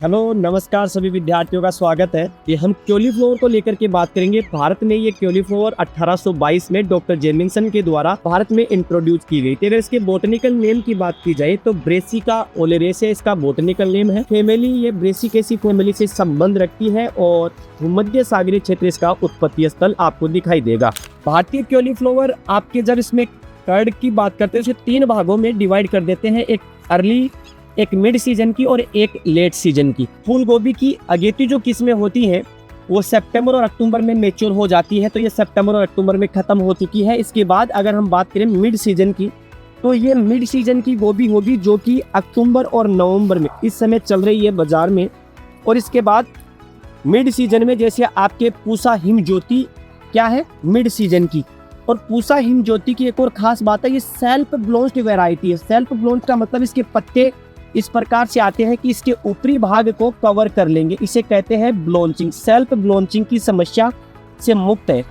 Hello नमस्कार सभी विद्यार्थियों का स्वागत है। ये हम कॉलीफ्लावर को लेकर के बात करेंगे। भारत में ये कॉलीफ्लावर 1822 में डॉक्टर जेमिंगसन के द्वारा भारत में इंट्रोड्यूस की गई थी। अगर इसके बोटनिकल नेम की बात की जाए तो ब्रेसिका ओलेरेसे इसका बोटनिकल नेम है। फैमिली ये ब्रेसिकेसी फैमिली से संबंध रखती है और भूमध्य सागरीय क्षेत्र इसका उत्पत्ति स्थल आपको दिखाई देगा। भारतीय कॉलीफ्लावर आपके जब इसमें कर्ड की बात करते हैं उसे 3 भागों में डिवाइड कर देते हैं, एक अर्ली, एक मिड सीजन की और एक लेट सीजन की। फूल गोभी की अगेती जो किस्में होती हैं वो सितंबर और अक्टूबर में मैच्योर हो जाती है, तो ये सितंबर और अक्टूबर में खत्म हो चुकी है। इसके बाद अगर हम बात करें मिड सीजन की तो ये मिड सीजन की गोभी होगी जो कि अक्टूबर और नवंबर में इस समय चल रही है बाजार में। और इसके बाद मिड सीजन में जैसे आपके पूसा हिम ज्योति क्या है मिड सीजन की, और पूसा हिम ज्योति की एक और खास बात है ये सेल्फ ब्लांच्ड वैरायटी है। सेल्फ ब्लांच्ड का मतलब इसके पत्ते इस प्रकार से आते हैं कि इसके ऊपरी भाग को कवर कर लेंगे, इसे कहते हैं ब्लॉन्चिंग। सेल्फ ब्लॉन्चिंग की समस्या से मुक्त है।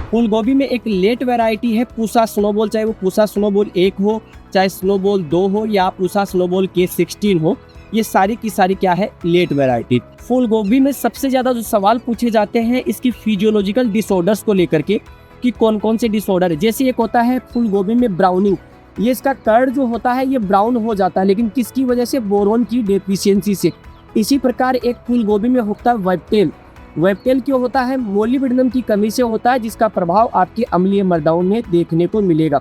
फूल गोभी में एक लेट वैरायटी है पूसा स्नोबॉल, चाहे वो पूसा स्नोबॉल 1 हो, चाहे स्नोबॉल 2 हो या पूसा स्नोबॉल K16 हो, ये सारी की सारी क्या है लेट वैरायटी। फूल गोभी में सबसे ज्यादा जो सवाल पूछे जाते हैं इसकी फिजियोलॉजिकल डिसऑर्डर्स को लेकर के कि कौन कौन से डिसऑर्डर है। जैसे एक होता है फूल गोभी में ब्राउनिंग, ये इसका कर्ड जो होता है ये ब्राउन हो जाता है, लेकिन किसकी वजह से? बोरोन की डेफिशिएंसी से। इसी प्रकार एक फूल गोभी में होता है वेबटेल। वेबटेल क्यों होता है? मोलिब्डेनम की कमी से होता है, जिसका प्रभाव आपकी अम्लीय मृदाओं में देखने को मिलेगा।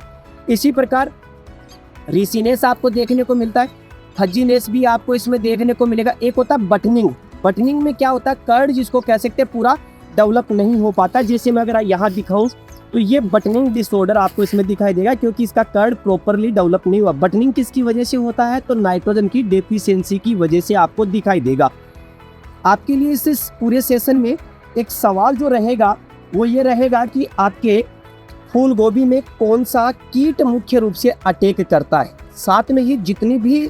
इसी प्रकार रिसीनेस आपको देखने को मिलता है, फजीनेस भी आपको इसमें देखने को मिलेगा। एक होता है बटनिंग। बटनिंग में क्या होता है? कर्ड जिसको कह सकते हैं पूरा डेवलप नहीं हो पाता। जैसे मैं अगर यहाँ दिखाऊं तो ये बटनिंग डिसऑर्डर आपको इसमें दिखाई देगा क्योंकि इसका कर्ड प्रॉपरली डेवलप नहीं हुआ। बटनिंग किसकी वजह से होता है? तो नाइट्रोजन की डेफिशिएंसी की वजह से आपको दिखाई देगा। आपके लिए इस पूरे सेशन में एक सवाल जो रहेगा वो ये रहेगा कि आपके फूल गोभी में कौन सा कीट मुख्य रूप से अटैक करता है। साथ में ही जितनी भी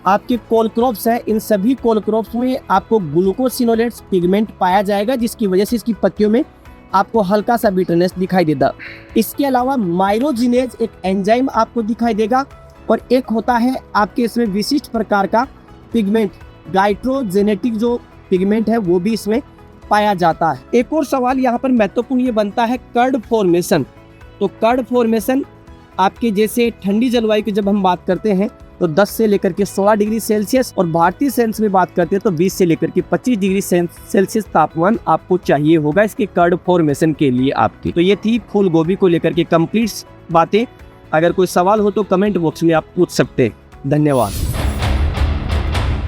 आपके कोल क्रॉप्स है इन सभी कोल क्रॉप्स में आपको ग्लूकोसिनोलेट्स पिगमेंट पाया जाएगा, जिसकी वजह से इसकी पत्तियों में आपको हल्का सा बिटरनेस दिखाई देगा। इसके अलावा माइरोजिनेज एक एंजाइम आपको दिखाई देगा और एक होता है आपके इसमें विशिष्ट प्रकार का पिगमेंट गाइट्रोजेनेटिक जो पिगमेंट है वो भी इसमें पाया जाता है। एक और सवाल यहाँ पर महत्वपूर्ण ये बनता है कर्ड फॉर्मेशन। तो कर्ड फॉर्मेशन आपके जैसे ठंडी जलवायु की जब हम बात करते हैं तो 10 से लेकर के 16 डिग्री सेल्सियस, और भारतीय सेंस में बात करते हैं तो 20 से लेकर के 25 डिग्री सेल्सियस तापमान आपको चाहिए होगा इसके कर्ड फॉर्मेशन के लिए आपकी। तो ये थी फूल गोभी को लेकर के कंप्लीट बातें। अगर कोई सवाल हो तो कमेंट बॉक्स में आप पूछ सकते हैं। धन्यवाद।